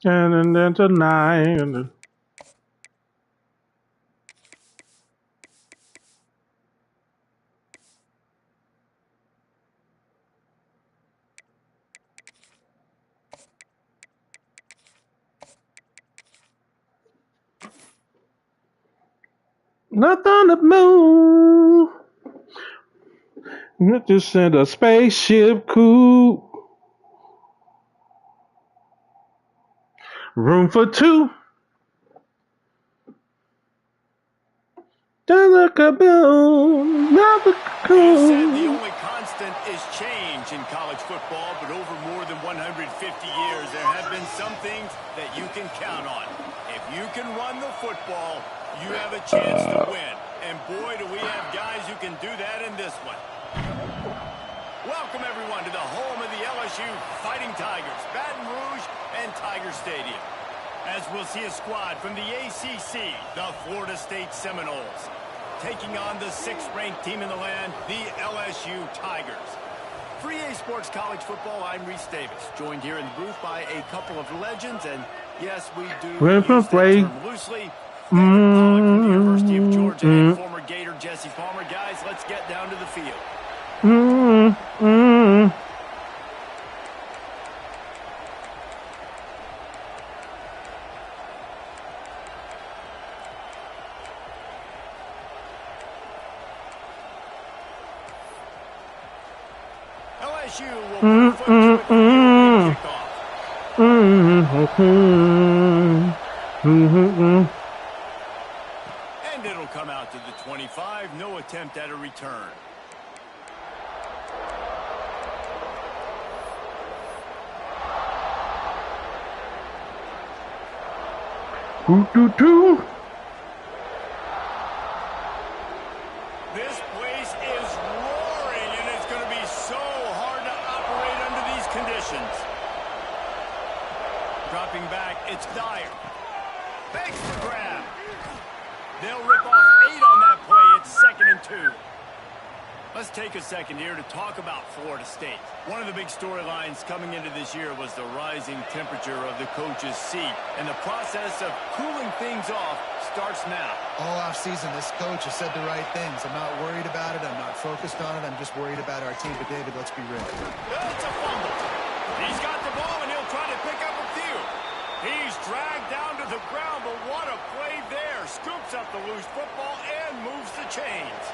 And then tonight. Not on the moon. Just send a spaceship coupe. Room for two. You said the only constant is change in college football, but over more than 150 years, there have been some things that you can count on. If you can run the football, you have a chance to win. And boy, do we have guys who can do that in this one. Welcome, everyone, to the home of the LSU Fighting Tigers, Baton Rouge and Tiger Stadium. As we'll see a squad from the ACC, the Florida State Seminoles, taking on the 6th-ranked team in the land, the LSU Tigers. For EA Sports College Football, I'm Reese Davis, joined here in the booth by a couple of legends, and yes, we do use that term loosely. David Pollack from the University of Georgia and former Gator Jesse Palmer. Guys, let's get down to the field. LSU will put foot to kickoff. And it'll come out to the 25. No attempt at a return. This place is roaring, and it's going to be so hard to operate under these conditions. Dropping back, it's Dyer. Thanks for grab. They'll rip off 8 on that play. It's 2nd and 2. Let's take a second here to talk about Florida State. One of the big storylines coming into this year was the rising temperature of the coach's seat. And the process of cooling things off starts now. All offseason, this coach has said the right things. I'm not worried about it. I'm not focused on it. I'm just worried about our team. But, David, let's be real. It's a fumble. He's got the ball, and he'll try to pick up a few. He's dragged down to the ground, but what a play there. Scoops up the loose football and moves the chains.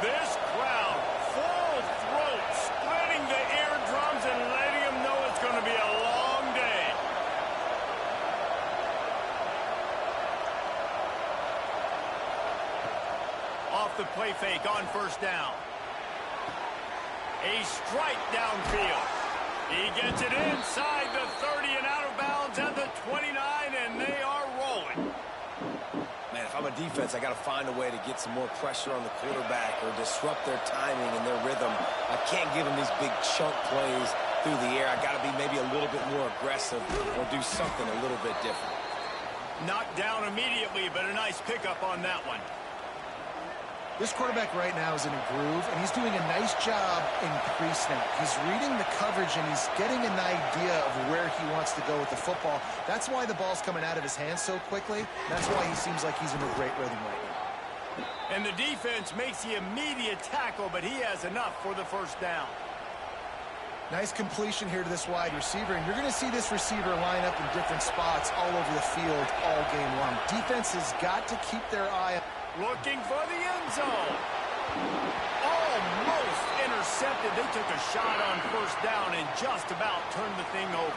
This crowd, full throat, splitting the eardrums and letting them know it's going to be a long day. Off the play fake on 1st down. A strike downfield. He gets it inside the 30 and out of bounds at the 29, and they are rolling. Man, if I'm a defense, I got to find a way to get some more pressure on the quarterback or disrupt their timing and their rhythm. I can't give them these big chunk plays through the air. I got to be maybe a little bit more aggressive or do something a little bit different. Knocked down immediately, but a nice pickup on that one. This quarterback right now is in a groove, and he's doing a nice job in pre-snap. He's reading the coverage, and he's getting an idea of where he wants to go with the football. That's why the ball's coming out of his hands so quickly. That's why he seems like he's in a great rhythm right now. And the defense makes the immediate tackle, but he has enough for the 1st down. Nice completion here to this wide receiver, and you're going to see this receiver line up in different spots all over the field all game long. Defense has got to keep their eye on. Looking for the end zone. Almost intercepted. They took a shot on 1st down and just about turned the thing over.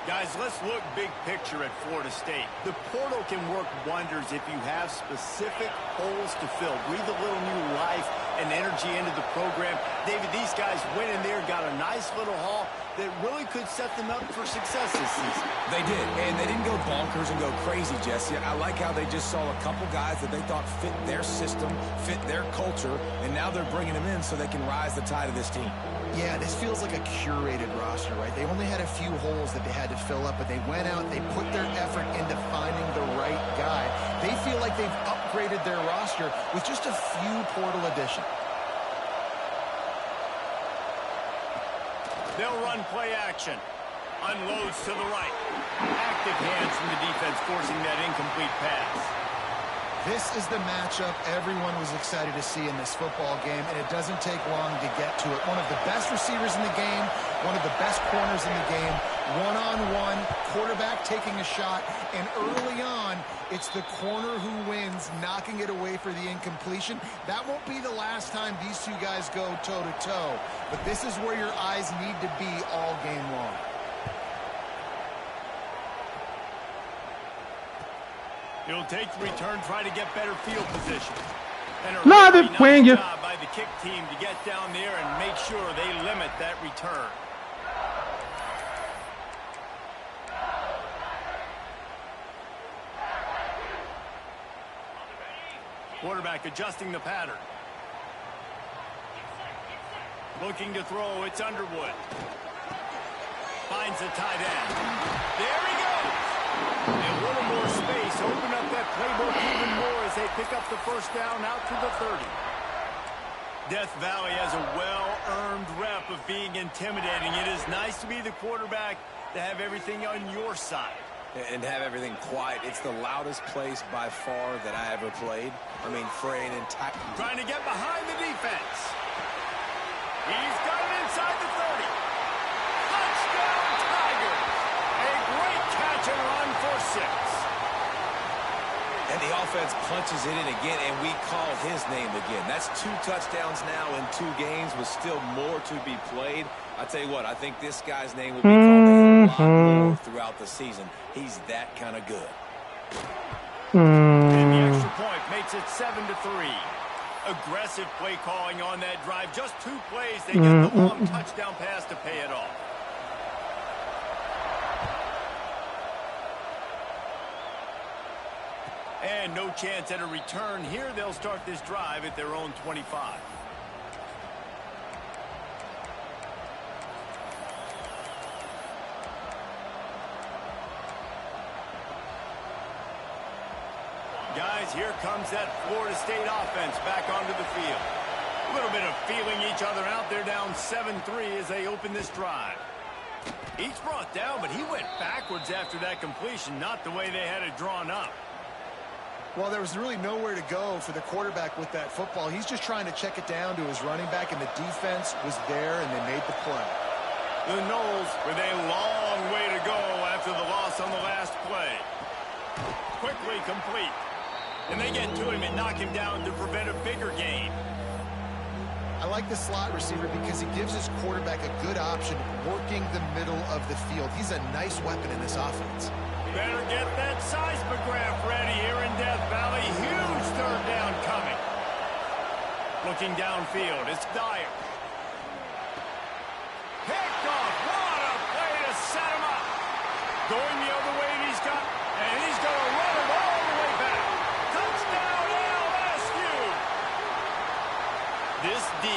Guys, let's look big picture at Florida State. The portal can work wonders if you have specific holes to fill. Breathe a little new life and energy into the program. David, these guys went in there, got a nice little haul that really could set them up for success this season. They did, and they didn't go bonkers and go crazy, Jesse. I like how they just saw a couple guys that they thought fit their system, fit their culture, and now they're bringing them in so they can rise the tide of this team. Yeah, this feels like a curated roster, right? They only had a few holes that they had to fill up, but they went out, they put their effort into finding the right guy. They feel like they've upgraded their roster with just a few portal additions. They'll run play action. Unloads to the right. Active hands from the defense forcing that incomplete pass. This is the matchup everyone was excited to see in this football game, and it doesn't take long to get to it. One of the best receivers in the game, one of the best corners in the game, one-on-one, quarterback taking a shot, and early on, it's the corner who wins, knocking it away for the incompletion. That won't be the last time these two guys go toe-to-toe, but this is where your eyes need to be all game long. He'll take the return, try to get better field position. And a Love really it when nice you... job by the kick team to get down there and make sure they limit that return. Quarterback adjusting the pattern. Looking to throw, it's Underwood. Finds a tight end. There he goes! And a little more space, open up that playbook even more as they pick up the first down out to the 30. Death Valley has a well-earned rep of being intimidating. It is nice to be the quarterback, to have everything on your side. And have everything quiet. It's the loudest place by far that I ever played. I mean, for an entire... Trying to get behind the defense. He's got it inside the 30. Touchdown, Tigers! A great catch and run for 6. And the offense punches it in again, and we call his name again. That's 2 touchdowns now in 2 games with still more to be played. I tell you what, I think this guy's name will be called a lot more throughout the season. He's that kind of good. And the extra point makes it 7-3. Aggressive play calling on that drive. Just 2 plays, they get the long touchdown pass to pay it off. And no chance at a return here. They'll start this drive at their own 25. Guys, here comes that Florida State offense back onto the field. A little bit of feeling each other out. They're down 7-3 as they open this drive. Each brought down, but he went backwards after that completion, not the way they had it drawn up. Well, there was really nowhere to go for the quarterback with that football. He's just trying to check it down to his running back, and the defense was there, and they made the play. The Noles with a long way to go after the loss on the last play. Quickly complete. And they get to him and knock him down to prevent a bigger gain. I like the slot receiver because he gives his quarterback a good option working the middle of the field. He's a nice weapon in this offense. Better get that seismograph ready here in Death Valley. Huge third down coming. Looking downfield, it's Dyer. Picked off. What a play to set him up. Going the other way, and he's going to run it all the way back. Touchdown, LSU. This D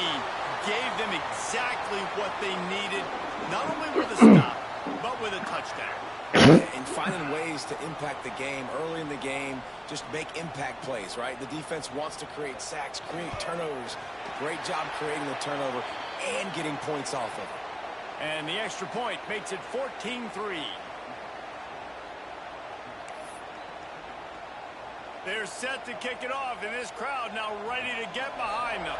gave them exactly what they needed, not only with a stop, but with a touchdown. And finding ways to impact the game early in the game, just make impact plays, right? The defense wants to create sacks, create turnovers. Great job creating the turnover and getting points off of it. And the extra point makes it 14-3. They're set to kick it off, and this crowd now ready to get behind them.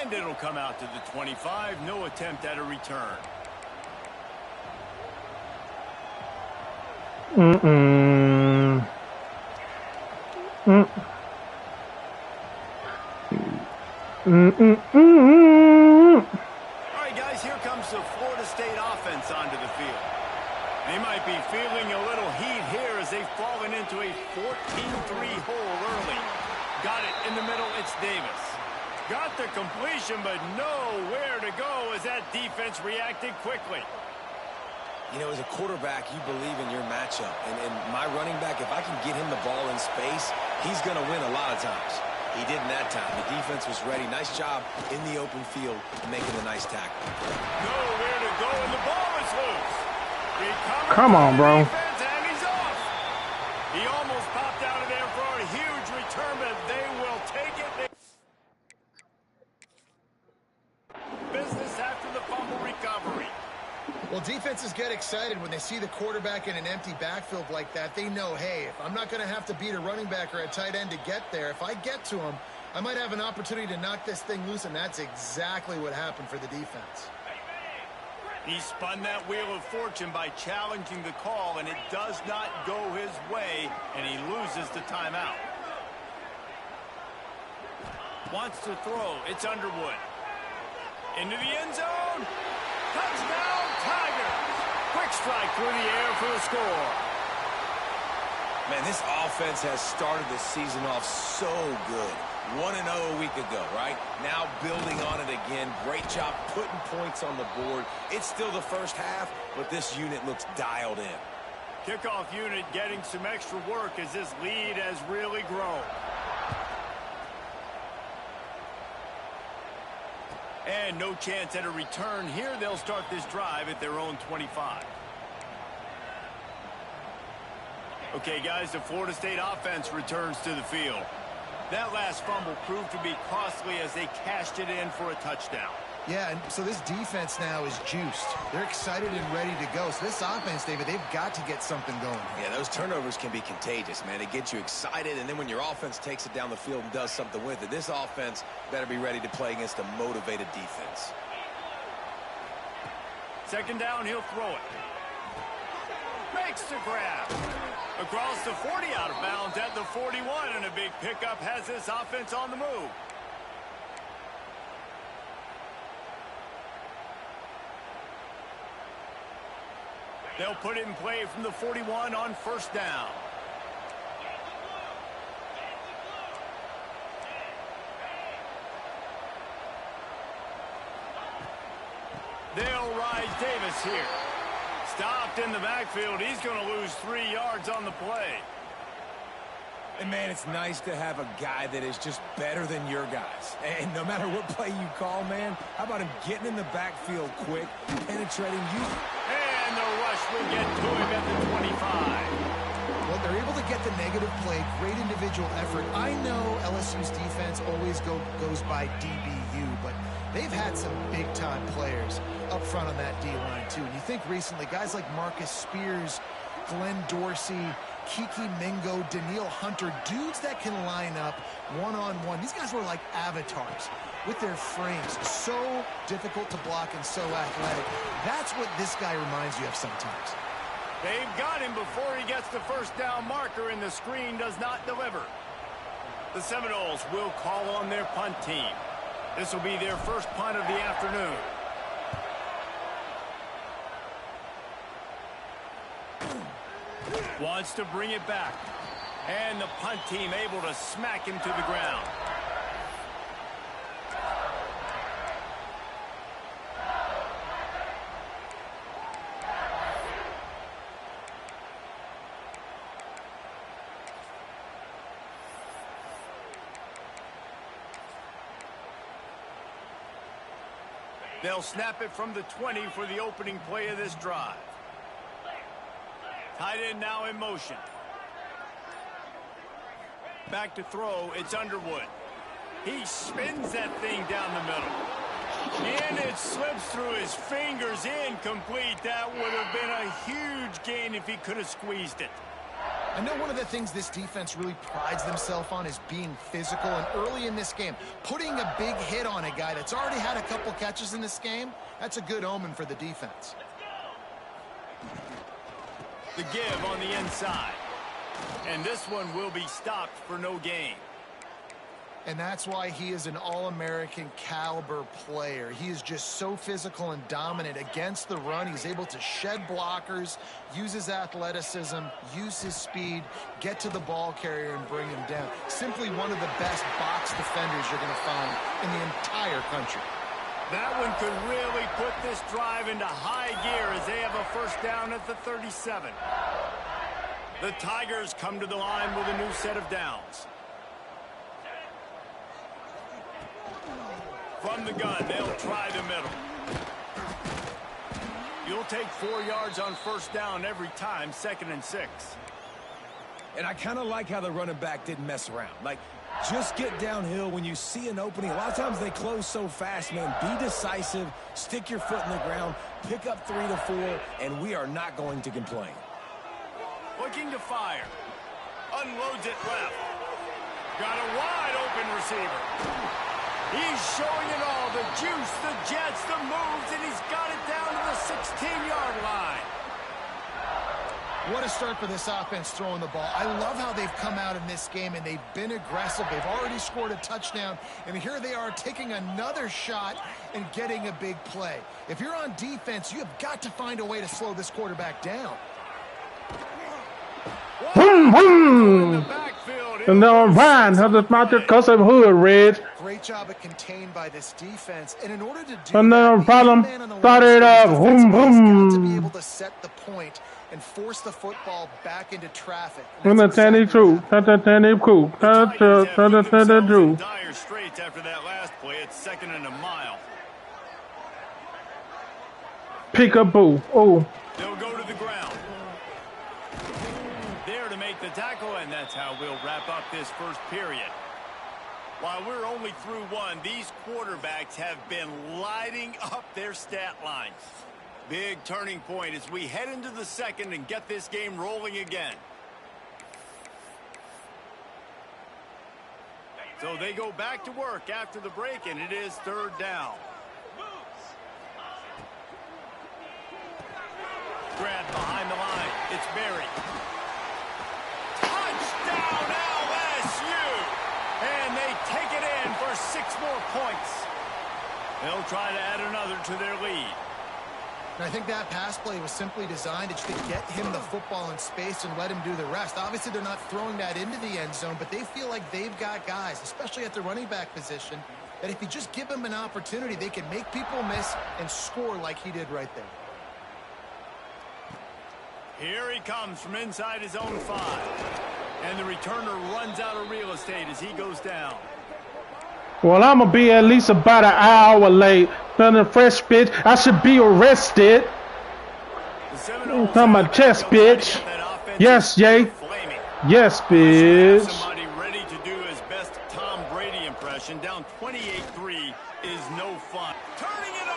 And it'll come out to the 25. No attempt at a return. All right, guys, here comes the Florida State offense onto the field. They might be feeling a little heat here as they've fallen into a 14-3 hole early. Got it in the middle, it's Davis. Got the completion, but nowhere to go as that defense reacted quickly. You know, as a quarterback, you believe in your matchup. And my running back, if I can get him the ball in space, he's going to win a lot of times. He didn't that time. The defense was ready. Nice job in the open field making the nice tackle. Nowhere to go, and the ball is loose. Come on, bro. Defense, and he's off. He almost popped out of there for a huge return, but they will take it. Well, defenses get excited when they see the quarterback in an empty backfield like that. They know, hey, if I'm not going to have to beat a running back or a tight end to get there, if I get to him, I might have an opportunity to knock this thing loose, and that's exactly what happened for the defense. He spun that wheel of fortune by challenging the call, and it does not go his way, and he loses the timeout. Wants to throw. It's Underwood. Into the end zone. Touchdown, Tigers. Quick strike through the air for the score. Man, this offense has started the season off so good. 1-0 a week ago, right? Now building on it again. Great job putting points on the board. It's still the first half, but this unit looks dialed in. Kickoff unit getting some extra work as this lead has really grown. And no chance at a return here. They'll start this drive at their own 25. Okay, guys, the Florida State offense returns to the field. That last fumble proved to be costly as they cashed it in for a touchdown. Yeah, and so this defense now is juiced. They're excited and ready to go. So this offense, David, they've got to get something going. Yeah, those turnovers can be contagious, man. They get you excited, and then when your offense takes it down the field and does something with it, this offense better be ready to play against a motivated defense. Second down, he'll throw it. Makes the grab. Across the 40, out of bounds at the 41, and a big pickup has this offense on the move. They'll put it in play from the 41 on first down. They'll ride Davis here. Stopped in the backfield. He's going to lose 3 yards on the play. And, man, it's nice to have a guy that is just better than your guys. And no matter what play you call, man, how about him getting in the backfield quick, penetrating you? And the rush will get to him at the 25. Well, they're able to get the negative play, great individual effort. I know LSU's defense always goes by DBU, but they've had some big-time players up front on that D-line, too. And you think recently, guys like Marcus Spears, Glenn Dorsey, Kiki Mingo, Daniil Hunter, dudes that can line up one-on-one. These guys were like avatars with their frames. So difficult to block and so athletic. That's what this guy reminds you of sometimes. They've got him before he gets the first down marker, and the screen does not deliver. The Seminoles will call on their punt team. This will be their first punt of the afternoon. Wants to bring it back. And the punt team able to smack him to the ground. They'll snap it from the 20 for the opening play of this drive. Tight end now in motion. Back to throw, it's Underwood. He spins that thing down the middle. And it slips through his fingers, incomplete. That would have been a huge gain if he could have squeezed it. I know one of the things this defense really prides themselves on is being physical, and early in this game, putting a big hit on a guy that's already had a couple catches in this game, that's a good omen for the defense. The give on the inside. And this one will be stopped for no gain. And that's why he is an All-American caliber player. He is just so physical and dominant against the run. He's able to shed blockers, use his athleticism, use his speed, get to the ball carrier and bring him down. Simply one of the best box defenders you're going to find in the entire country. That one could really put this drive into high gear as they have a first down at the 37. The Tigers come to the line with a new set of downs. From the gun, they'll try the middle. You'll take 4 yards on first down every time, 2nd and 6. And I kind of like how the running back didn't mess around. Like, just get downhill when you see an opening. A lot of times they close so fast, man. Be decisive, stick your foot in the ground, pick up 3 to 4, and we are not going to complain. Looking to fire. Unloads it left. Got a wide open receiver. He's showing it all. The juice, the jets, the moves, and he's got it down to the 16-yard line. What a start for this offense throwing the ball. I love how they've come out in this game, and they've been aggressive. They've already scored a touchdown, and here they are taking another shot and getting a big play. If you're on defense, you have got to find a way to slow this quarterback down. Boom, boom. And now Ryan has a magic custom hood, Red. Great job at contained by this defense. And in order to do and now that, problem started up. Boom, got to be boom. able to set the point and force the football back into traffic. From the Tanny True. Dire straits after that last play. It's 2nd and a mile. Peekaboo. Oh. They'll go to the ground. There to make the tackle, and that's how we'll wrap up this first period. While we're only through one, these quarterbacks have been lighting up their stat lines. Big turning point as we head into the second and get this game rolling again. So they go back to work after the break, and it is 3rd down. Grab behind the line. It's Berry. Touchdown LSU! And they take it in for 6 more points. They'll try to add another to their lead. And I think that pass play was simply designed to get him the football in space and let him do the rest. Obviously, they're not throwing that into the end zone, but they feel like they've got guys, especially at the running back position, that if you just give them an opportunity, they can make people miss and score like he did right there. Here he comes from inside his own 5. And the returner runs out of real estate as he goes down. Well, I'm going to be at least about an hour late. Nothing fresh, bitch. I should be arrested. It's on my chest, bitch. Yes, Jay. Yes, bitch. Somebody ready to do his best Tom Brady impression. Down 28-3 is no fun. Turning it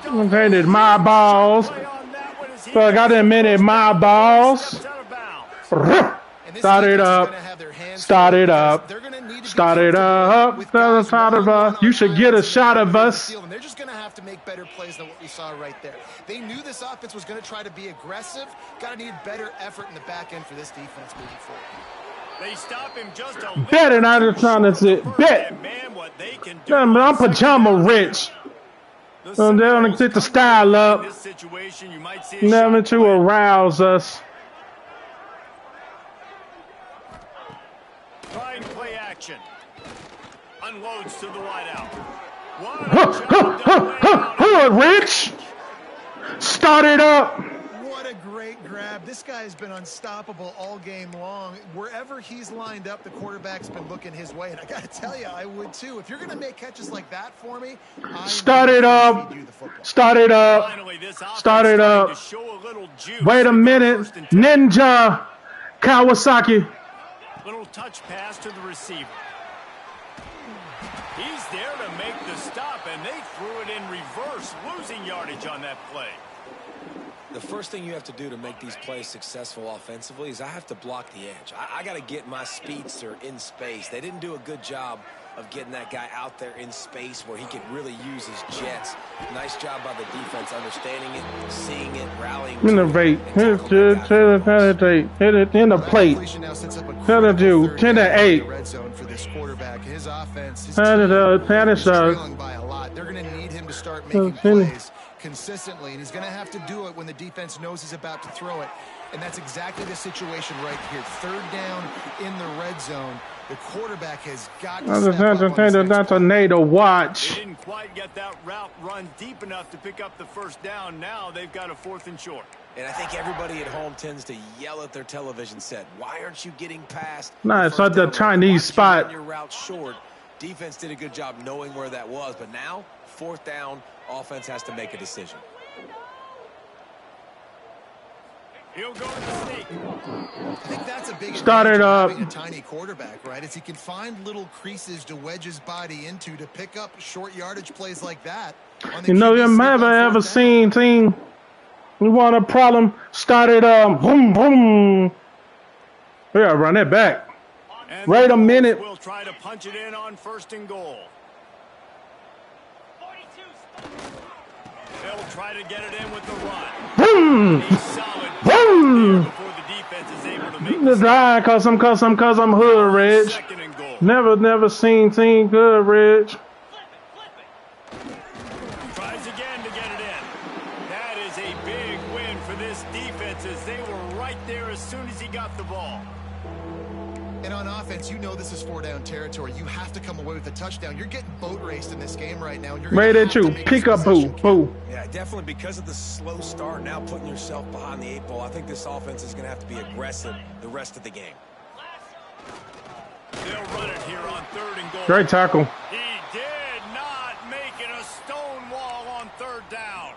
on. I'm painted my balls. So I got to admit it, my balls. Start it up. Start it up. Start it up. You should get a shot of us. They're just going to have to make better plays than what we saw right there. They knew this offense was going to try to be aggressive. Got to need better effort in the back end for this defense moving forward. They stop him just a little. Bet it out of trying to sit. Bet. I'm pajama rich. So they don't get the style up. Never to arouse us. Trying play action. Unloads to the wideout. Rich. Start it up. What a great grab. This guy has been unstoppable all game long. Wherever he's lined up, the quarterback's been looking his way. And I got to tell you, I would too. If you're going to make catches like that for me, start it up. Start it up. Start it up. Wait a minute. Ninja Kawasaki. Little touch pass to the receiver. He's there to make the stop, and they threw it in reverse, losing yardage on that play. The first thing you have to do to make these plays successful offensively is I have to block the edge. I got to get my speedster in space. They didn't do a good job of getting that guy out there in space where he could really use his jets. Nice job by the defense understanding it, seeing it, rallying. Innovate. Hit it in the plate. Tell it to 10 to 8. Red zone for this quarterback. His offense is trailing by a lot. They're going to need him to start making plays consistently, and he's going to have to do it when the defense knows he's about to throw it. And that's exactly the situation right here. 3rd down in the red zone. The quarterback has got to step up. That's a NATO watch. They didn't quite get that route run deep enough to pick up the 1st down. Now they've got a 4th and short. And I think everybody at home tends to yell at their television set. Why aren't you getting past? Nah, it's like the Chinese spot. Your route short. Defense did a good job knowing where that was, but now 4th down, offense has to make a decision. He'll go to the sneak. I think that's a big Started up. Having a tiny quarterback, right? Is he can find little creases to wedge his body into to pick up short yardage plays like that. You know, you ever seen team. You want a problem? Started boom boom. We gotta run it back. And wait a minute. We'll try to punch it in on 1st and goal. They'll try to get it in with the run. Boom! Boom! Before the defense is able to make the drive, cause I'm hood, Reg. Never seen team good, Reg. Tries again to get it in. That is a big win for this defense as they were right there as soon as he got the ball. And on offense, you know this is 4-down territory. You have to come away with a touchdown. You're getting boat raced in this game right now. And you're right at you. Pick up, boo. Yeah, definitely because of the slow start, now putting yourself behind the 8 ball, I think this offense is going to have to be aggressive the rest of the game. They'll run it here on 3rd and goal. Great tackle. He did not make it a stone wall on 3rd down.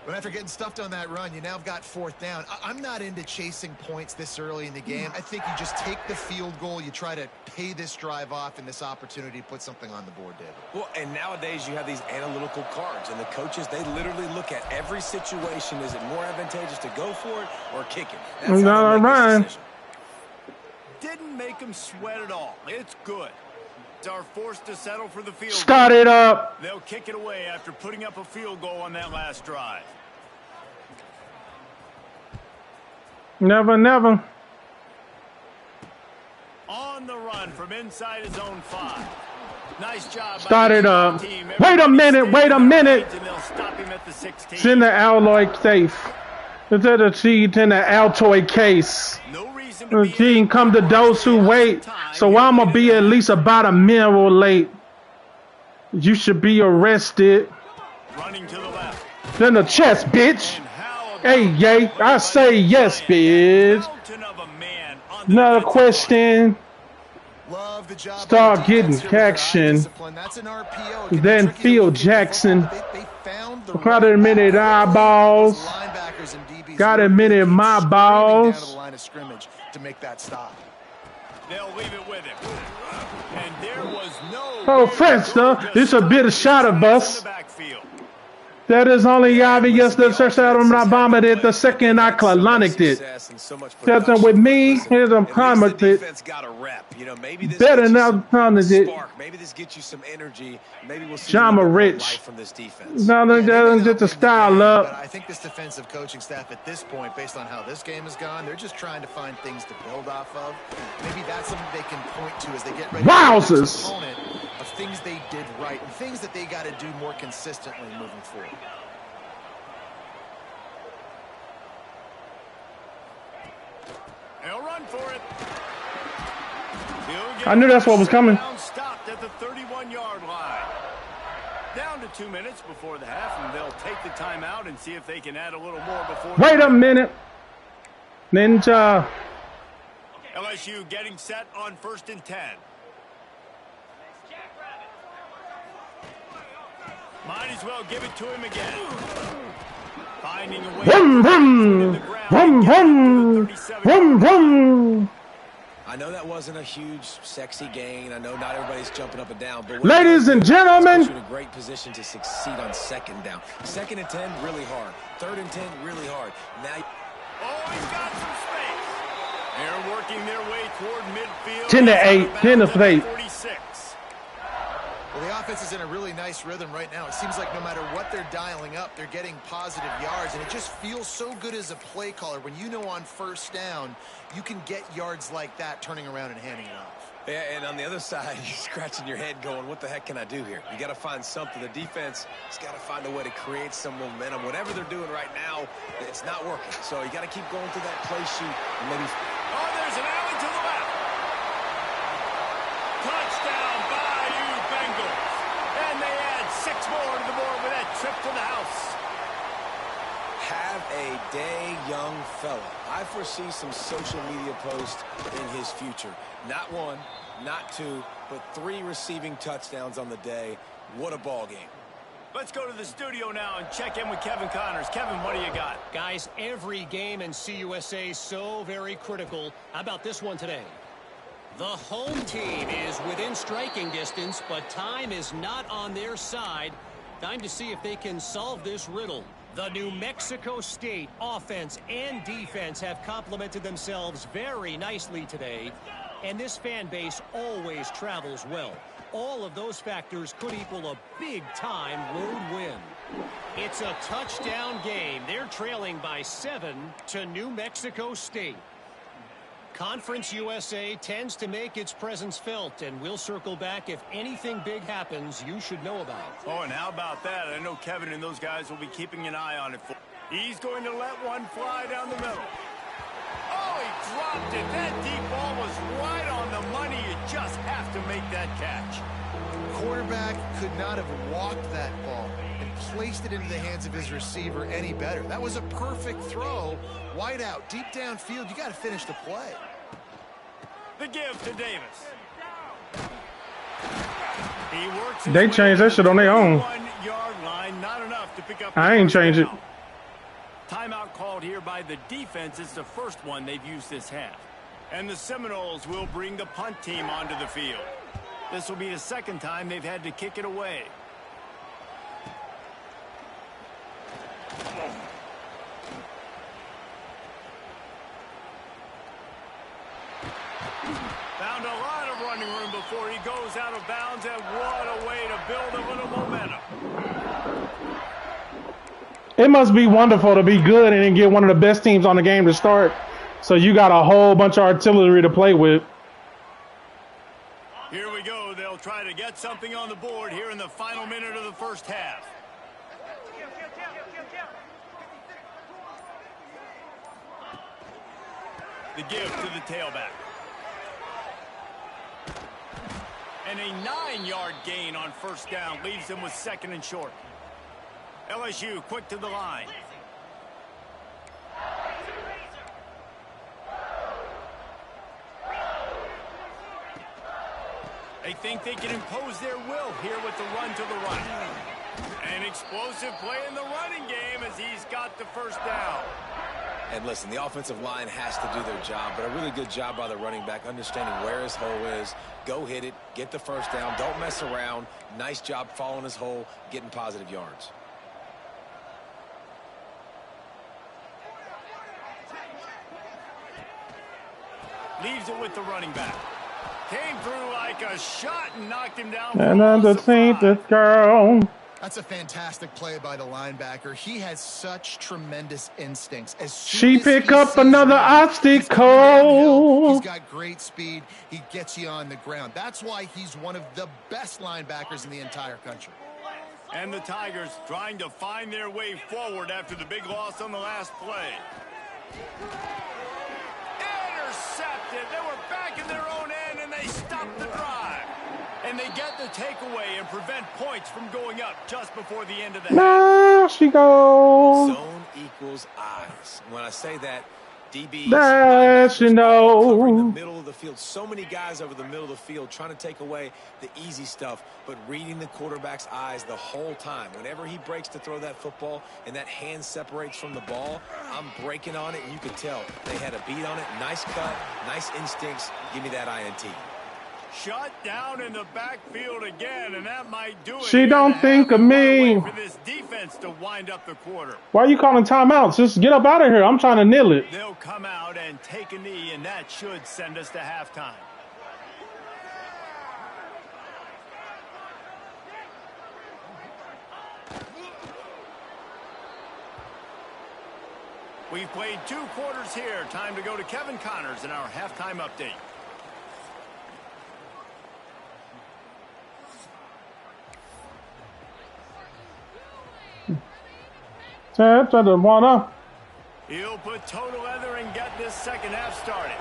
But after getting stuffed on that run, you now have got 4th down. I'm not into chasing points this early in the game. I think you just take the field goal. You try to pay this drive off and this opportunity to put something on the board, David. Well, and nowadays you have these analytical cards, and the coaches, they literally look at every situation. Is it more advantageous to go for it or kick it? That's how they make this decision. Didn't make him sweat at all. It's good. Are forced to settle for the field. Start it up. They'll kick it away after putting up a field goal on that last drive. Never. On the run from inside his own 5. Nice job. Start it up. Wait a minute. It's in the alloy safe. It's at the seat in the Altoid case. The team come to those who wait, so I'ma be at least about a minute late. You should be arrested. Running to the left. Then the chest, bitch. Hey, yay. I say yes, bitch. Another question. Start getting action. Then Phil Jackson. Got a minute eyeballs. Got a minute my balls. To make that stop. They'll leave it with him. And there was no oh, Frenster, this a bit of shot of us. That is only obvious that search out of my vomited the second I colonicked it. That's with me, here's a commented. Better not comment it. Maybe this gets you some energy. Maybe we'll see Jama Rich. from this defense. No, that's just a style up. But I think this defensive coaching staff at this point, based on how this game has gone, they're just trying to find things to build off of. Maybe that's something they can point to as they get ready Wowzers. to opponent of things they did right and things that they got to do more consistently moving forward. They'll run for it. I knew that's what was coming. Stopped at the 31-yard line. Down to 2 minutes before the half, and they'll take the timeout and see if they can add a little more before. Wait a minute. Ninja. LSU getting set on 1st and 10. Might as well give it to him again. Finding a way. Vroom. I know that wasn't a huge, sexy gain. I know not everybody's jumping up and down. But ladies and gentlemen, in a great position to succeed on 2nd down. 2nd and 10, really hard. 3rd and 10, really hard. Now, he's got some space. They're working their way toward midfield. 10 to 8. 10 to 8. 46. Well, the offense is in a really nice rhythm right now. It seems like no matter what they're dialing up, they're getting positive yards, and it just feels so good as a play caller when you know on 1st down you can get yards like that turning around and handing it off. Yeah, and on the other side, you're scratching your head going, what the heck can I do here? You got to find something. The defense has got to find a way to create some momentum. Whatever they're doing right now, it's not working. So you got to keep going through that play sheet and maybe. Oh, there's an alley to the left. Touchdown, Bayou Bengals. And they add 6 more to the board with that trip to the house. Have a day, young fella. I foresee some social media posts in his future. Not 1, not 2, but 3 receiving touchdowns on the day. What a ball game. Let's go to the studio now and check in with Kevin Connors. Kevin, what do you got? Guys, every game in CUSA is so very critical. How about this one today? The home team is within striking distance, but time is not on their side. Time to see if they can solve this riddle. The New Mexico State offense and defense have complemented themselves very nicely today, and this fan base always travels well. All of those factors could equal a big-time road win. It's a touchdown game. They're trailing by 7 to New Mexico State. Conference USA tends to make its presence felt, and we'll circle back if anything big happens you should know about. Oh, and how about that? I know Kevin and those guys will be keeping an eye on it. He's going to let one fly down the middle. Oh, he dropped it. That deep ball was right on the money. You just have to make that catch. Quarterback could not have walked that ball and placed it into the hands of his receiver any better. That was a perfect throw. Wide out, deep downfield. You got to finish the play. The give to Davis. He works. They changed that shit on their own. 1-yard line, not enough to pick up. I ain't changed it. Timeout called here by the defense. It's the first one they've used this half. And the Seminoles will bring the punt team onto the field. This will be the second time they've had to kick it away. Found a lot of running room before he goes out of bounds, and what a way to build a little momentum. It must be wonderful to be good and then get one of the best teams on the game to start. So you got a whole bunch of artillery to play with. Here we go. They'll try to get something on the board here in the final minute of the first half. The give to the tailback. And a 9-yard gain on first down leaves them with 2nd and short. LSU quick to the line. They think they can impose their will here with the run to the right. An explosive play in the running game as he's got the first down. And listen, the offensive line has to do their job, but a really good job by the running back understanding where his hole is. Go hit it, get the first down, don't mess around. Nice job following his hole, getting positive yards. Leaves it with the running back. Came through like a shot and knocked him down. And I'm the saintest girl. That's a fantastic play by the linebacker. He has such tremendous instincts. She pick up another obstacle. He's got great speed. He gets you on the ground. That's why he's one of the best linebackers in the entire country. And the Tigers trying to find their way forward after the big loss on the last play. Intercepted. They were back in their own end, and they stopped the drive. And they get the takeaway and prevent points from going up just before the end of the half. Now she goes. Zone equals eyes. When I say that, DBs covering the middle of the field. So many guys over the middle of the field trying to take away the easy stuff, but reading the quarterback's eyes the whole time. Whenever he breaks to throw that football and that hand separates from the ball, I'm breaking on it, and you can tell they had a beat on it. Nice cut, nice instincts. Give me that INT. Shut down in the backfield again, and that might do it. She don't think of me. For this defense to wind up the quarter. Why are you calling timeouts? Just get up out of here. I'm trying to nail it. They'll come out and take a knee, and that should send us to halftime. We've played 2 quarters here. Time to go to Kevin Connors in our halftime update. To the water. He'll put toe to leather and get this second half started.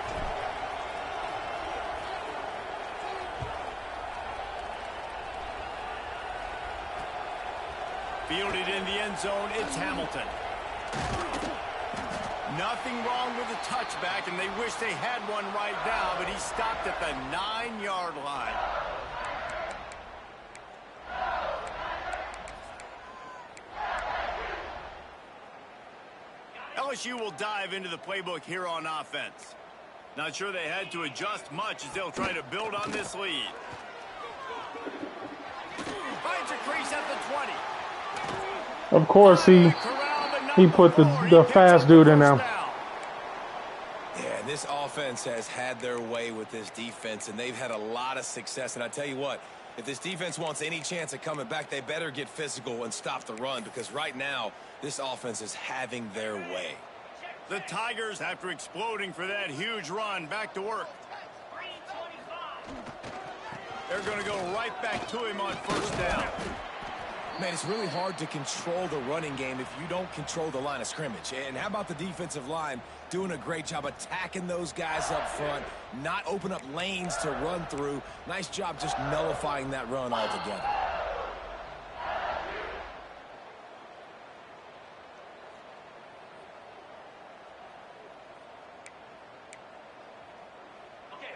Fielded in the end zone, it's Hamilton. Nothing wrong with the touchback, and they wish they had one right now, but he stopped at the 9-yard line. LSU will dive into the playbook here on offense. Not sure they had to adjust much as they'll try to build on this lead. Finds a crease at the 20. Of course, he put the fast dude in there. Yeah, this offense has had their way with this defense, and they've had a lot of success. And I tell you what, if this defense wants any chance of coming back, they better get physical and stop the run, because right now, this offense is having their way. The Tigers, after exploding for that huge run, back to work. They're going to go right back to him on first down. Man, it's really hard to control the running game if you don't control the line of scrimmage. And how about the defensive line doing a great job attacking those guys up front, not open up lanes to run through. Nice job just nullifying that run altogether.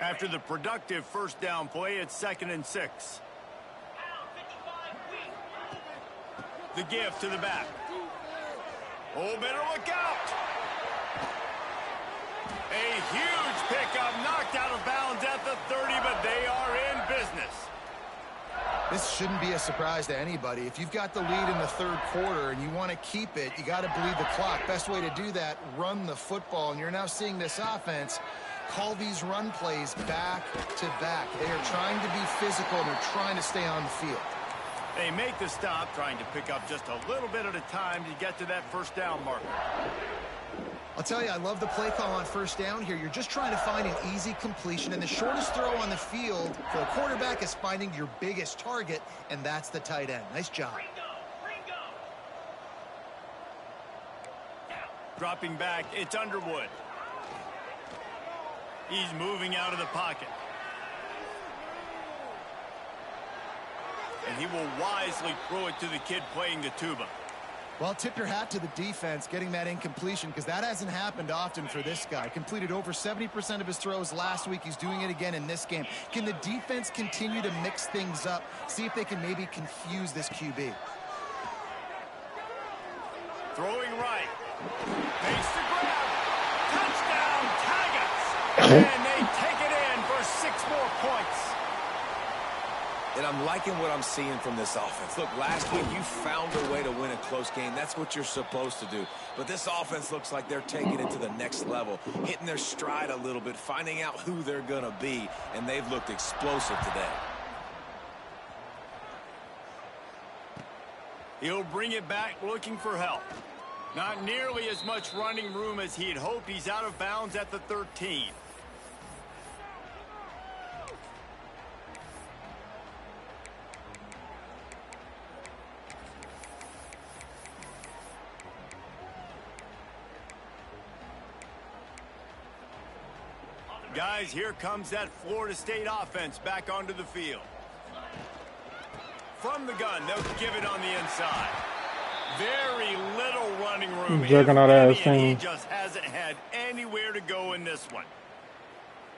After the productive first down play, it's 2nd and 6. The give to the back. Oh, better look out. A huge pickup, knocked out of bounds at the 30, but they are in business. This shouldn't be a surprise to anybody. If you've got the lead in the third quarter and you want to keep it, you got to bleed the clock. Best way to do that, run the football. And you're now seeing this offense call these run plays back to back. They are trying to be physical, and they're trying to stay on the field. They make the stop, trying to pick up just a little bit at a time to get to that first down marker. I'll tell you, I love the play call on first down here. You're just trying to find an easy completion, and the shortest throw on the field for a quarterback is finding your biggest target, and that's the tight end. Nice job. Dropping back, it's Underwood. He's moving out of the pocket. And he will wisely throw it to the kid playing the tuba. Well, tip your hat to the defense getting that incompletion, because that hasn't happened often for this guy. Completed over 70% of his throws last week. He's doing it again in this game. Can the defense continue to mix things up? See if they can maybe confuse this QB. Throwing right. Makes the grab. Touchdown, Tigers! And they take it in for 6 more points. And I'm liking what I'm seeing from this offense. Look, last week you found a way to win a close game. That's what you're supposed to do. But this offense looks like they're taking it to the next level, hitting their stride a little bit, finding out who they're going to be, and they've looked explosive today. He'll bring it back looking for help. Not nearly as much running room as he'd hoped. He's out of bounds at the 13. Guys, here comes that Florida State offense back onto the field. From the gun, they'll give it on the inside. Very little running room. Juggernaut ass And he team. just hasn't had anywhere to go in this one.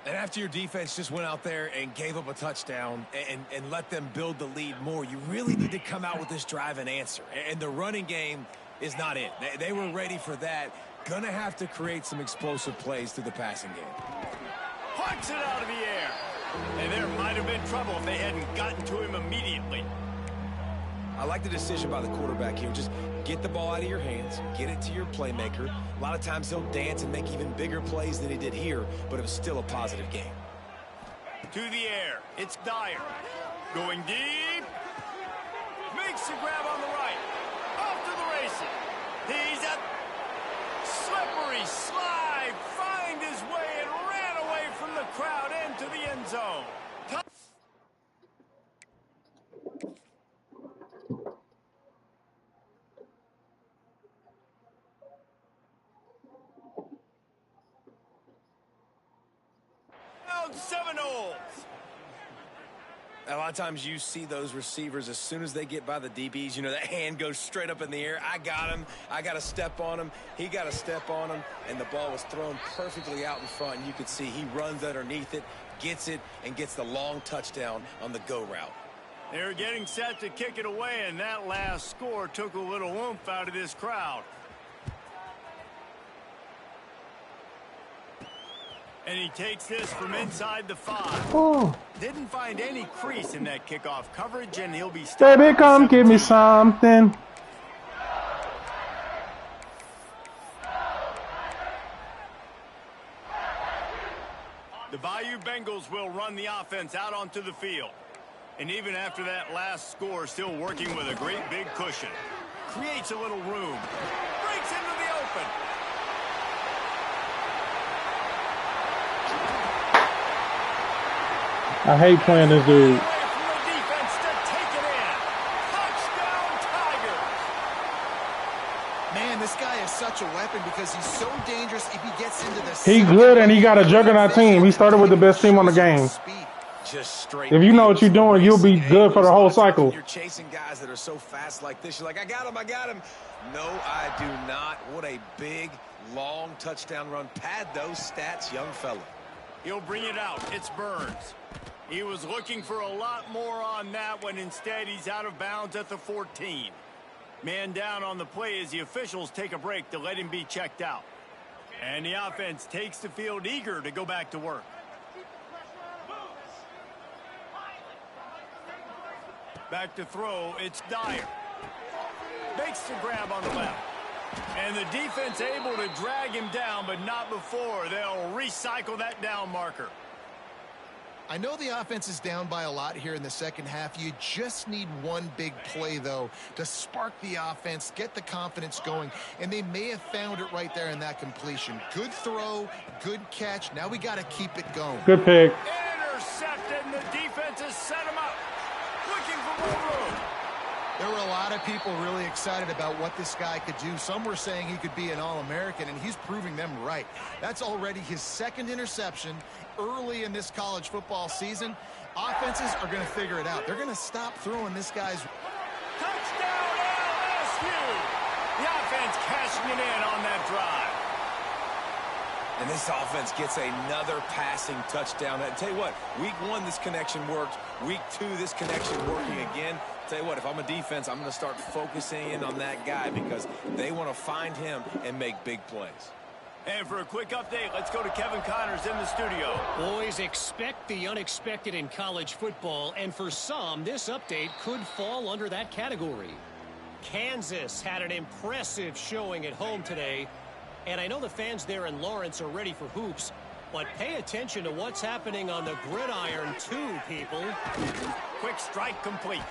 And after your defense just went out there and gave up a touchdown and let them build the lead more, you really need to come out with this drive and answer. And the running game is not it. They were ready for that. Gonna have to create some explosive plays through the passing game. Plucks it out of the air. And there might have been trouble if they hadn't gotten to him immediately. I like the decision by the quarterback here. Just get the ball out of your hands, get it to your playmaker. A lot of times he'll dance and make even bigger plays than he did here, but it was still a positive game. To the air, it's Dyer. Going deep. Makes the grab on the right. Off to the races. He's at slippery slide. Find his way and ran away from the crowd into the end zone. Seminoles. A lot of times you see those receivers, as soon as they get by the DBs, you know, that hand goes straight up in the air. I got him. I got to step on him. He got to step on him. And the ball was thrown perfectly out in front. And you could see he runs underneath it, gets it, and gets the long touchdown on the go route. They're getting set to kick it away, and that last score took a little oomph out of this crowd. And he takes this from inside the 5. Oh. Didn't find any crease in that kickoff coverage, and he'll be stopped. Baby, come give me something. The Bayou Bengals will run the offense out onto the field. And even after that last score, still working with a great big cushion. Creates a little room. Breaks into the open. I hate playing this dude. Man, this guy is such a weapon because he's so dangerous if he gets into the... He's good, and he got a juggernaut team. He started with the best team on the game. Just straight. If you know what you're doing, you'll be good for the whole cycle. You're chasing guys that are so fast like this. You're like, I got him. No, I do not. What a big, long touchdown run. Pad those stats, young fella. He'll bring it out. It's Burns. He was looking for a lot more on that when instead he's out of bounds at the 14. Man down on the play as the officials take a break to let him be checked out. And the offense takes the field eager to go back to work. Back to throw, it's Dyer. Makes the grab on the left. And the defense able to drag him down, but not before. They'll recycle that down marker. I know the offense is down by a lot here in the second half. You just need one big play, though, to spark the offense, get the confidence going, and they may have found it right there in that completion. Good throw, good catch. Now we got to keep it going. Good pick. Intercepted, and the defense has set him up. Looking for more room. There were a lot of people really excited about what this guy could do. Some were saying he could be an All-American, and he's proving them right. That's already his second interception early in this college football season. Offenses are going to figure it out. They're going to stop throwing this guy's... Touchdown, LSU! The offense cashing it in on that drive. And this offense gets another passing touchdown. I tell you what, week 1, this connection worked. Week 2, this connection working again. Tell you what, if I'm a defense, I'm going to start focusing in on that guy because they want to find him and make big plays. And for a quick update, let's go to Kevin Connors in the studio. Boys, expect the unexpected in college football, and for some, this update could fall under that category. Kansas had an impressive showing at home today, and I know the fans there in Lawrence are ready for hoops, but pay attention to what's happening on the gridiron too, people. Quick strike complete.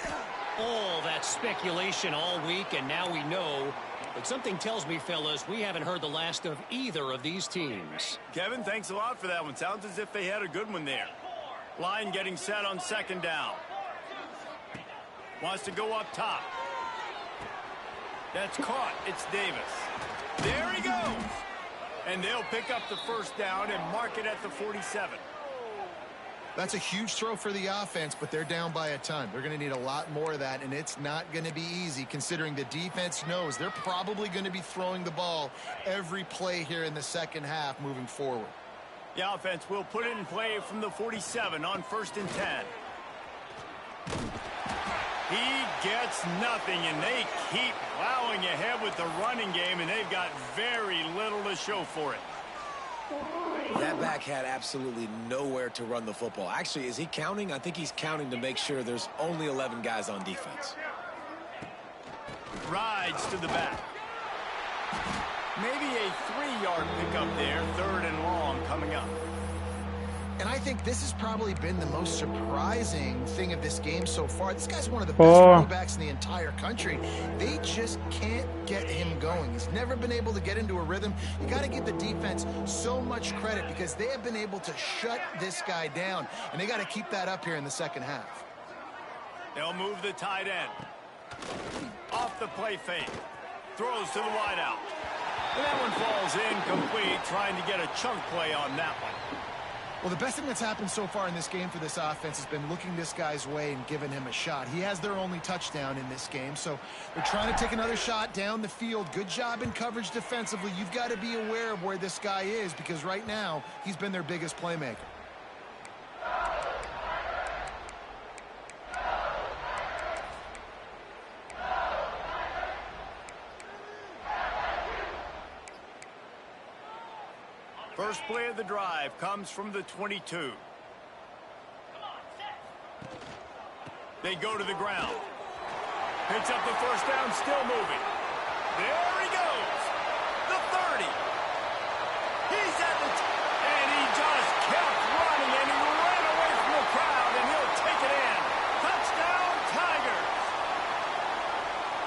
All that speculation all week, and now we know. But something tells me, fellas, we haven't heard the last of either of these teams. Kevin, thanks a lot for that one. Sounds as if they had a good one there. Line getting set on second down. Wants to go up top. That's caught. It's Davis. There he goes. And they'll pick up the first down and mark it at the 47. That's a huge throw for the offense, but they're down by a ton. They're going to need a lot more of that, and it's not going to be easy considering the defense knows they're probably going to be throwing the ball every play here in the second half moving forward. The offense will put it in play from the 47 on 1st and 10. He gets nothing, and they keep plowing ahead with the running game, and they've got very little to show for it. That back had absolutely nowhere to run the football. Actually, is he counting? I think he's counting to make sure there's only 11 guys on defense. Rides to the back. Maybe a 3-yard pickup there, 3rd and long coming up. And I think this has probably been the most surprising thing of this game so far. This guy's one of the best running backs in the entire country. They just can't get him going. He's never been able to get into a rhythm. You got to give the defense so much credit because they have been able to shut this guy down. And they got to keep that up here in the second half. They'll move the tight end. Off the play fake. Throws to the wideout. And that one falls incomplete, trying to get a chunk play on that one. Well, the best thing that's happened so far in this game for this offense has been looking this guy's way and giving him a shot. He has their only touchdown in this game, so they're trying to take another shot down the field. Good job in coverage defensively. You've got to be aware of where this guy is because right now he's been their biggest playmaker. first play of the drive comes from the 22. They go to the ground. Picks up the first down, still moving. There he goes. The 30. He's at the and he just kept running, and he ran away from the crowd, and he'll take it in. Touchdown, Tigers.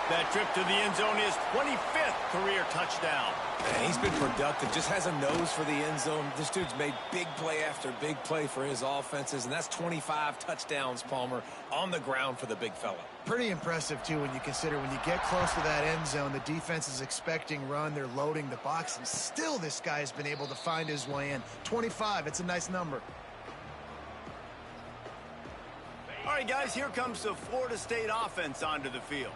That trip to the end zone is 25th career touchdown. And he's been productive, just has a nose for the end zone. This dude's made big play after big play for his offenses, and that's 25 touchdowns, Palmer, on the ground for the big fella. Pretty impressive, too, when you consider when you get close to that end zone, the defense is expecting run, they're loading the box, and still this guy has been able to find his way in. 25, it's a nice number. All right, guys, here comes the Florida State offense onto the field.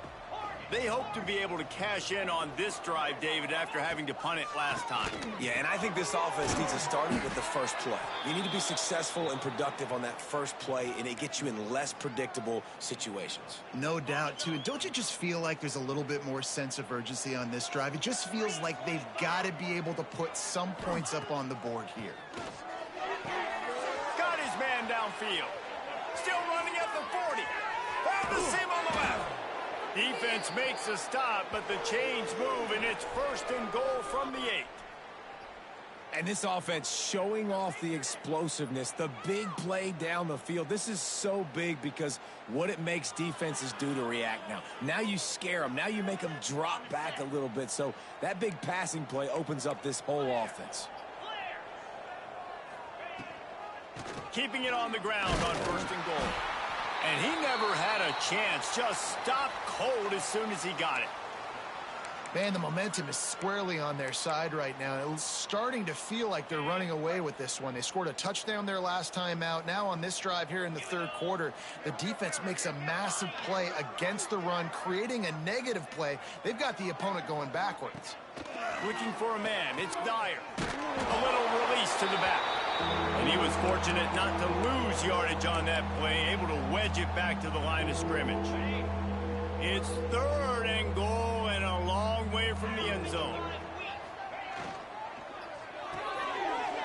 They hope to be able to cash in on this drive, David, after having to punt it last time. Yeah, and I think this offense needs to start with the first play. You need to be successful and productive on that first play, and it gets you in less predictable situations. No doubt, too. And don't you just feel like there's a little bit more sense of urgency on this drive? It just feels like they've got to be able to put some points up on the board here. Got his man downfield. Still running at the 40. Found the seam on the left. Defense makes a stop, but the chains move, and it's 1st and goal from the 8. And this offense showing off the explosiveness, the big play down the field. This is so big because what it makes defenses do to react now. Now you scare them. Now you make them drop back a little bit. So that big passing play opens up this whole offense. Keeping it on the ground on 1st and goal. And he never had a chance, just stopped cold as soon as he got it. Man, the momentum is squarely on their side right now. It's starting to feel like they're running away with this one. They scored a touchdown their last time out. Now on this drive here in the 3rd quarter, the defense makes a massive play against the run, creating a negative play. They've got the opponent going backwards. Looking for a man, it's Dyer. A little release to the back. And he was fortunate not to lose yardage on that play, able to wedge it back to the line of scrimmage. It's 3rd and goal and a long way from the end zone.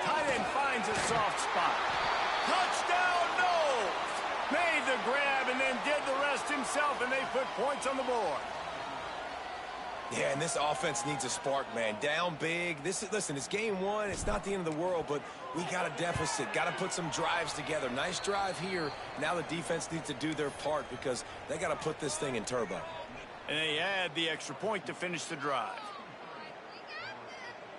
Tight end finds a soft spot. Touchdown, Knowles! Made the grab and then did the rest himself, and they put points on the board. Yeah, and this offense needs a spark, man. Down big. Listen, it's game 1. It's not the end of the world, but we got a deficit. Got to put some drives together. Nice drive here. Now the defense needs to do their part because they got to put this thing in turbo. And they add the extra point to finish the drive.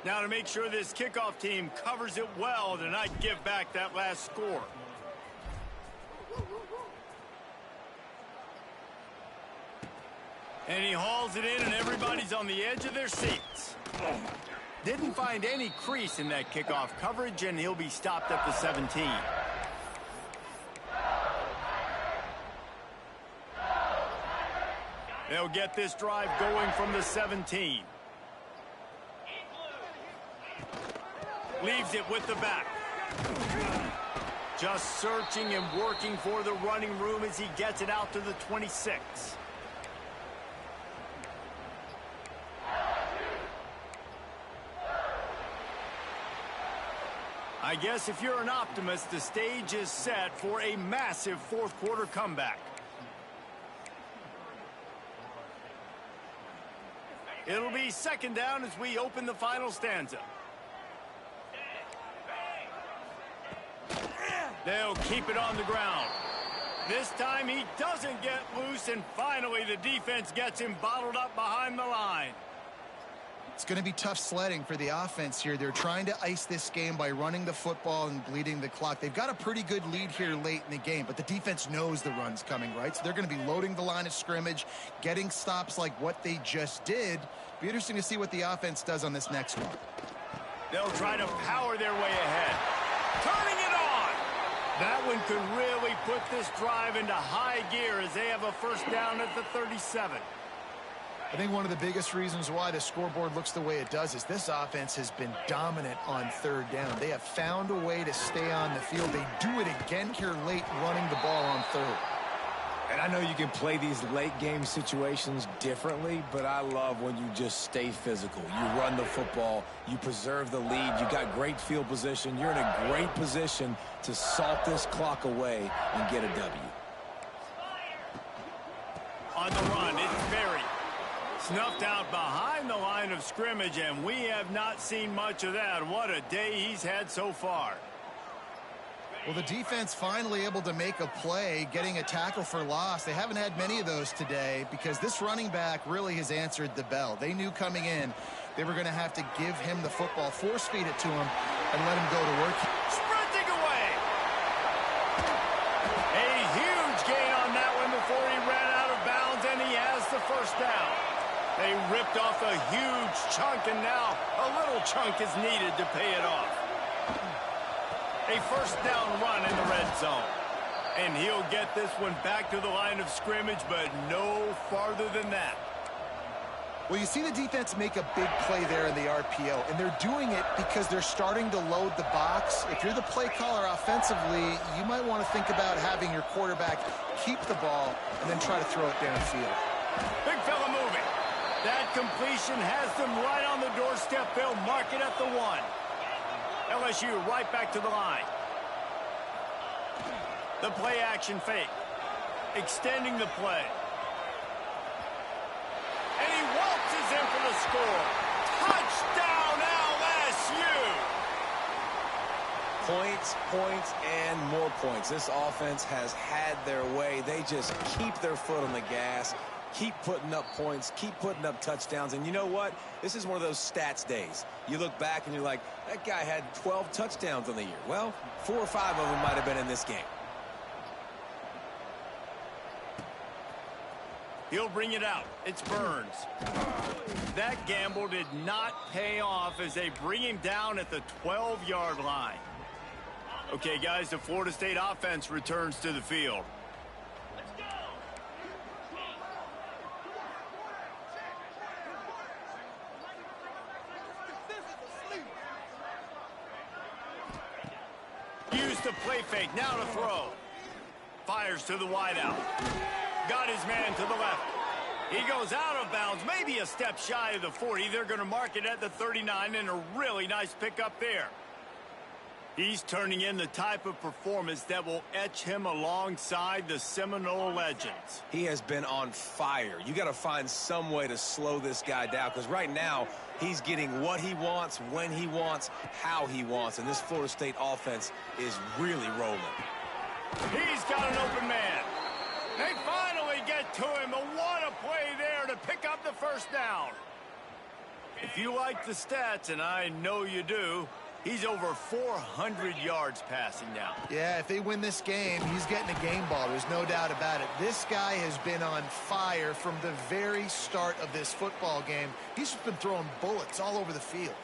Now to make sure this kickoff team covers it well to not give back that last score. And he hauls it in, and everybody's on the edge of their seats. Didn't find any crease in that kickoff coverage, and he'll be stopped at the 17. They'll get this drive going from the 17. Leaves it with the back. Just searching and working for the running room as he gets it out to the 26. I guess if you're an optimist, the stage is set for a massive 4th quarter comeback. It'll be 2nd down as we open the final stanza. They'll keep it on the ground. This time he doesn't get loose, and finally the defense gets him bottled up behind the line. It's going to be tough sledding for the offense here. They're trying to ice this game by running the football and bleeding the clock. They've got a pretty good lead here late in the game, but the defense knows the run's coming, right? So they're going to be loading the line of scrimmage, getting stops like what they just did. Be interesting to see what the offense does on this next one. They'll try to power their way ahead. Turning it on! That one could really put this drive into high gear as they have a 1st down at the 37. I think one of the biggest reasons why the scoreboard looks the way it does is this offense has been dominant on 3rd down. They have found a way to stay on the field. They do it again here late, running the ball on 3rd. And I know you can play these late game situations differently, but I love when you just stay physical. You run the football, you preserve the lead, you got great field position. You're in a great position to salt this clock away and get a W. On the run, it's Berry. Snuffed out behind the line of scrimmage, and we have not seen much of that. What a day he's had so far. Well, the defense finally able to make a play, getting a tackle for loss. They haven't had many of those today because this running back really has answered the bell. They knew coming in they were going to have to give him the football, force feed it to him, and let him go to work. Sprinting away. A huge gain on that one before he ran out of bounds, and he has the first down. They ripped off a huge chunk, and now a little chunk is needed to pay it off. A first down run in the red zone. And he'll get this one back to the line of scrimmage, but no farther than that. Well, you see the defense make a big play there in the RPO, and they're doing it because they're starting to load the box. If you're the play caller offensively, you might want to think about having your quarterback keep the ball and then try to throw it downfield. Big fella moving. That completion has them right on the doorstep. They'll mark it at the 1. LSU right back to the line. The play action fake. Extending the play. And he waltzes in for the score. Touchdown LSU! Points, points, and more points. This offense has had their way. They just keep their foot on the gas. Keep putting up points, keep putting up touchdowns. And you know what? This is one of those stats days. You look back and you're like, that guy had 12 touchdowns on the year. Well, 4 or 5 of them might have been in this game. He'll bring it out. It's Burns. That gamble did not pay off as they bring him down at the 12-yard line. Okay, guys, the Florida State offense returns to the field. Used to play fake, now to throw. Fires to the wideout. Got his man to the left. He goes out of bounds, maybe a step shy of the 40. They're going to mark it at the 39, and a really nice pickup there. He's turning in the type of performance that will etch him alongside the Seminole legends. He has been on fire. You got to find some way to slow this guy down, because right now he's getting what he wants, when he wants, how he wants, and this Florida State offense is really rolling. He's got an open man. They finally get to him. What a play there to pick up the first down. If you like the stats, and I know you do, he's over 400 yards passing now. Yeah, if they win this game, he's getting a game ball. There's no doubt about it. This guy has been on fire from the very start of this football game. He's just been throwing bullets all over the field.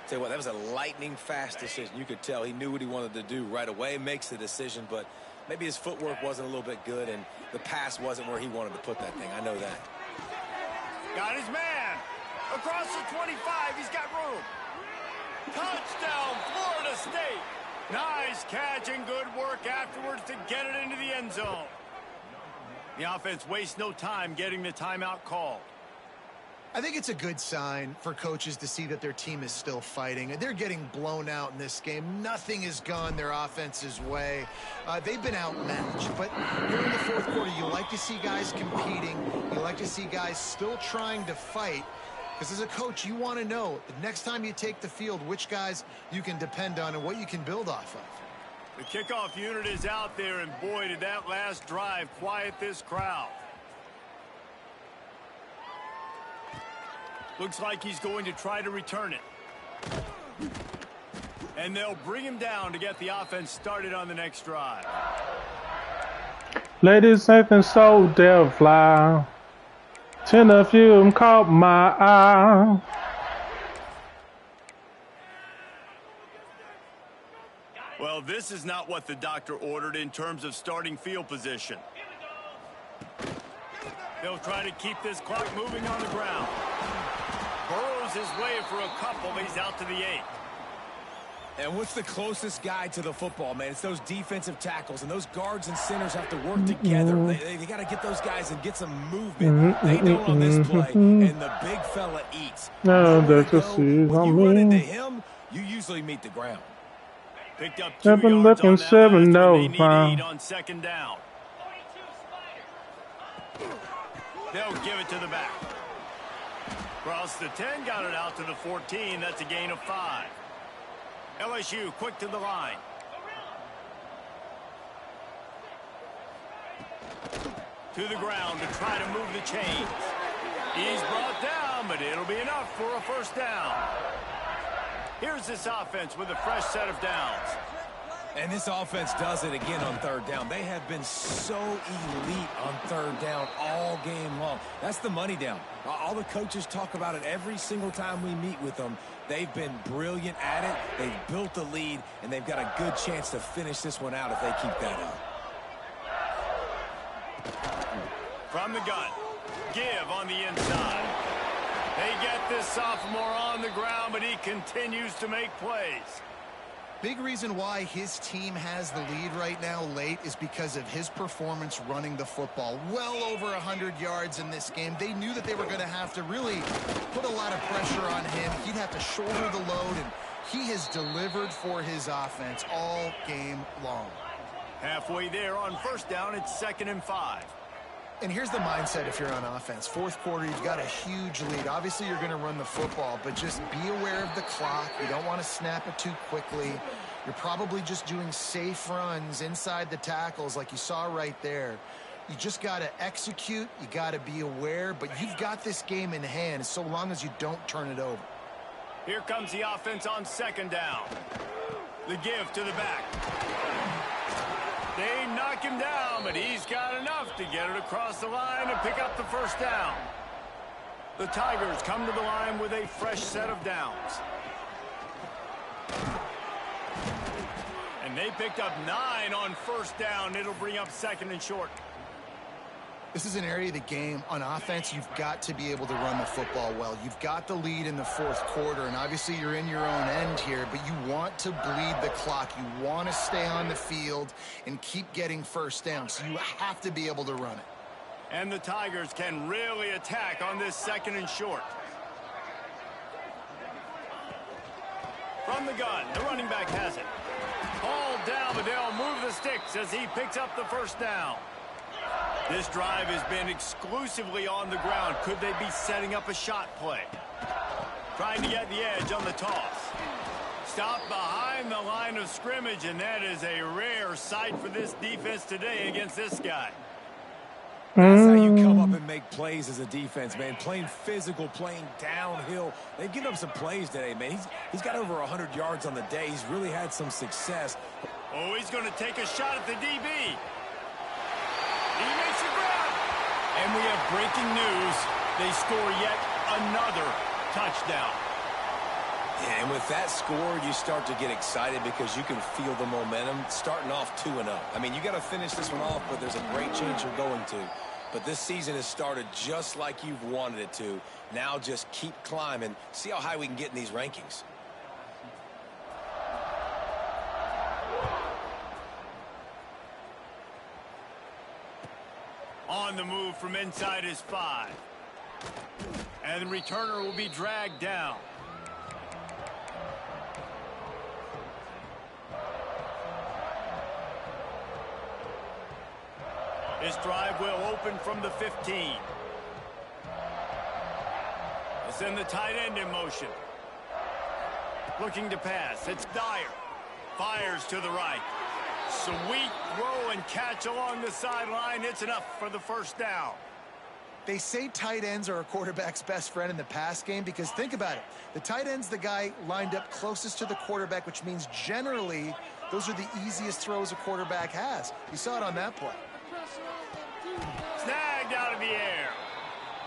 Tell you what, that was a lightning-fast decision. You could tell he knew what he wanted to do right away, makes the decision, but maybe his footwork wasn't a little bit good, and the pass wasn't where he wanted to put that thing. I know that. Got his man. Across the 25, he's got room. Touchdown, Florida State. Nice catch and good work afterwards to get it into the end zone. The offense wastes no time getting the timeout called. I think it's a good sign for coaches to see that their team is still fighting. They're getting blown out in this game. Nothing has gone their offense's way. They've been outmatched. But here in the fourth quarter, you like to see guys competing. You like to see guys still trying to fight. Because as a coach, you want to know the next time you take the field, which guys you can depend on and what you can build off of. The kickoff unit is out there, and boy, did that last drive quiet this crowd. Looks like he's going to try to return it. And they'll bring him down to get the offense started on the next drive. Ladies acting so damn fly. 10 of you caught my eye. Well, this is not what the doctor ordered in terms of starting field position. They'll try to keep this clock moving on the ground. Burrows his way for a couple. He's out to the 8. And what's the closest guy to the football, man? It's those defensive tackles, and those guards and centers have to work together. They got to get those guys and get some movement. They don't on this play, and the big fella eats. No, When that's you run into him, you usually meet the ground. Picked up 2 yards on that last one. They need 8 on second down. They'll give it to the back. Across the 10, got it out to the 14. That's a gain of 5. LSU quick to the line. To the ground to try to move the chains. He's brought down, but it'll be enough for a first down. Here's this offense with a fresh set of downs. And this offense does it again on third down. They have been so elite on third down all game long. That's the money down. All the coaches talk about it every single time we meet with them. They've been brilliant at it. They've built the lead, and they've got a good chance to finish this one out if they keep that up. From the gun, give on the inside. They get this sophomore on the ground, but he continues to make plays. Big reason why his team has the lead right now late is because of his performance running the football. Well over 100 yards in this game. They knew that they were going to have to really put a lot of pressure on him. He'd have to shoulder the load, and he has delivered for his offense all game long. Halfway there on first down, it's 2nd and 5. And here's the mindset if you're on offense. Fourth quarter, you've got a huge lead. Obviously, you're going to run the football, but just be aware of the clock. You don't want to snap it too quickly. You're probably just doing safe runs inside the tackles like you saw right there. You just got to execute. You got to be aware, but you've got this game in hand so long as you don't turn it over. Here comes the offense on 2nd down. The give to the back. They knock him down, but he's got enough to get it across the line and pick up the first down. The Tigers come to the line with a fresh set of downs. And they picked up 9 on first down. It'll bring up 2nd and short. This is an area of the game on offense you've got to be able to run the football well. You've got the lead in the fourth quarter, and obviously you're in your own end here, but you want to bleed the clock. You want to stay on the field and keep getting first down, so you have to be able to run it. And the Tigers can really attack on this 2nd and short. From the gun, the running back has it. Hauled down, but they'll move the sticks as he picks up the first down. This drive has been exclusively on the ground. Could they be setting up a shot play? Trying to get the edge on the toss. Stop behind the line of scrimmage, and that is a rare sight for this defense today against this guy. That's how you come up and make plays as a defense, man. Playing physical, playing downhill. They've given up some plays today, man. He's got over 100 yards on the day. He's really had some success. Oh, he's going to take a shot at the DB. He makes the grab. And we have breaking news. They score yet another touchdown. Yeah, and with that score, you start to get excited because you can feel the momentum starting off 2-0. I mean, you got to finish this one off, but there's a great chance you're going to. But this season has started just like you've wanted it to. Now just keep climbing. See how high we can get in these rankings. On the move from inside his 5. And the returner will be dragged down. This drive will open from the 15. They'll send the tight end in motion. Looking to pass. It's Dyer. Fires to the right. Sweet throw and catch along the sideline. It's enough for the first down. They say tight ends are a quarterback's best friend in the pass game because think about it. The tight end's the guy lined up closest to the quarterback, which means generally those are the easiest throws a quarterback has. You saw it on that play. Snagged out of the air.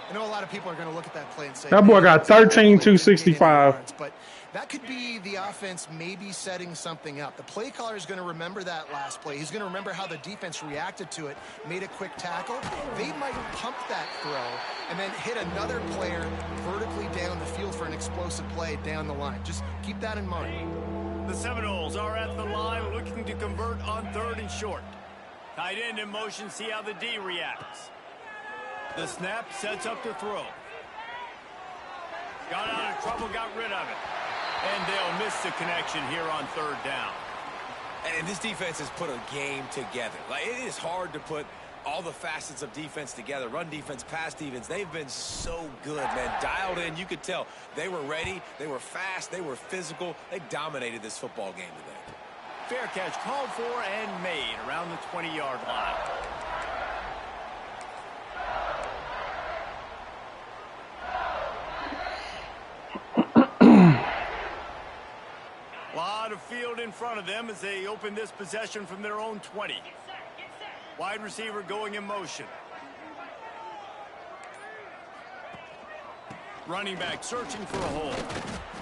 I know a lot of people are going to look at that play and say, that boy got 13-265. But that could be the offense maybe setting something up. The play caller is going to remember that last play. He's going to remember how the defense reacted to it, made a quick tackle. They might pump that throw and then hit another player vertically down the field for an explosive play down the line. Just keep that in mind. The Seminoles are at the line looking to convert on 3rd and short. Tight end in motion, see how the D reacts. The snap sets up the throw. Got out of trouble, got rid of it. And they'll miss the connection here on 3rd down. And this defense has put a game together. Like, it is hard to put all the facets of defense together. Run defense, pass defense. They've been so good, man. Dialed in. You could tell they were ready. They were fast. They were physical. They dominated this football game today. Fair catch called for and made around the 20-yard line. Lot of field in front of them as they open this possession from their own 20. Wide receiver going in motion. Running back searching for a hole.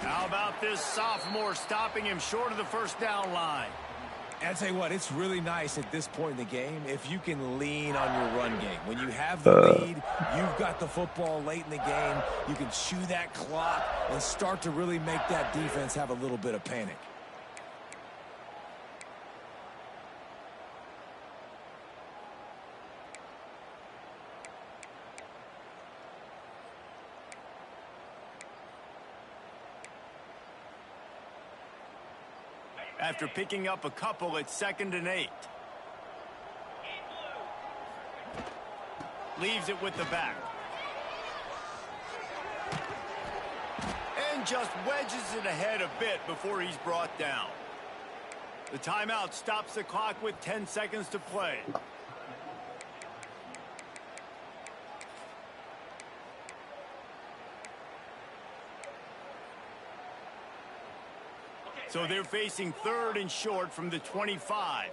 How about this sophomore stopping him short of the 1st down line? And I tell you what, it's really nice at this point in the game if you can lean on your run game. When you have the lead, you've got the football late in the game, you can chew that clock and start to really make that defense have a little bit of panic. After picking up a couple, it's 2nd and 8. Leaves it with the back. And just wedges it ahead a bit before he's brought down. The timeout stops the clock with 10 seconds to play. So they're facing 3rd and short from the 25.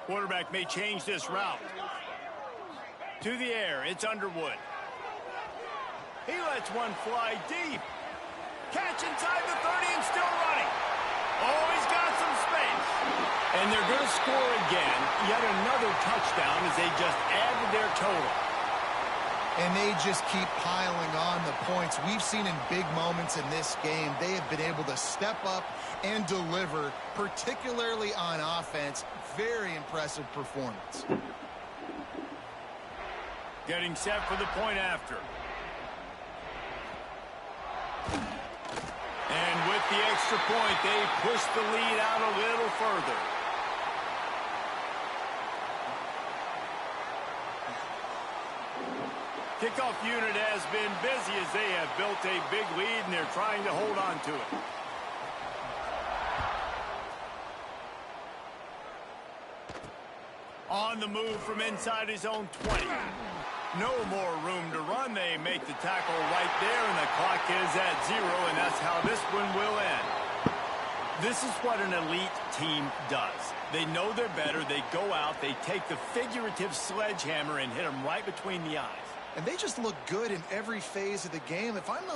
Quarterback may change this route. To the air, it's Underwood. He lets one fly deep. Catch inside the 30 and still running. Oh, he's got some space. And they're going to score again. Yet another touchdown as they just added their total. And they just keep piling on the points. We've seen in big moments in this game, they have been able to step up and deliver, particularly on offense. Very impressive performance. Getting set for the point after. And with the extra point, they push the lead out a little further. Kickoff unit has been busy as they have built a big lead and they're trying to hold on to it. On the move from inside his own 20. No more room to run. They make the tackle right there and the clock is at 0 and that's how this one will end. This is what an elite team does. They know they're better. They go out. They take the figurative sledgehammer and hit them right between the eyes. And they just look good in every phase of the game. If I'm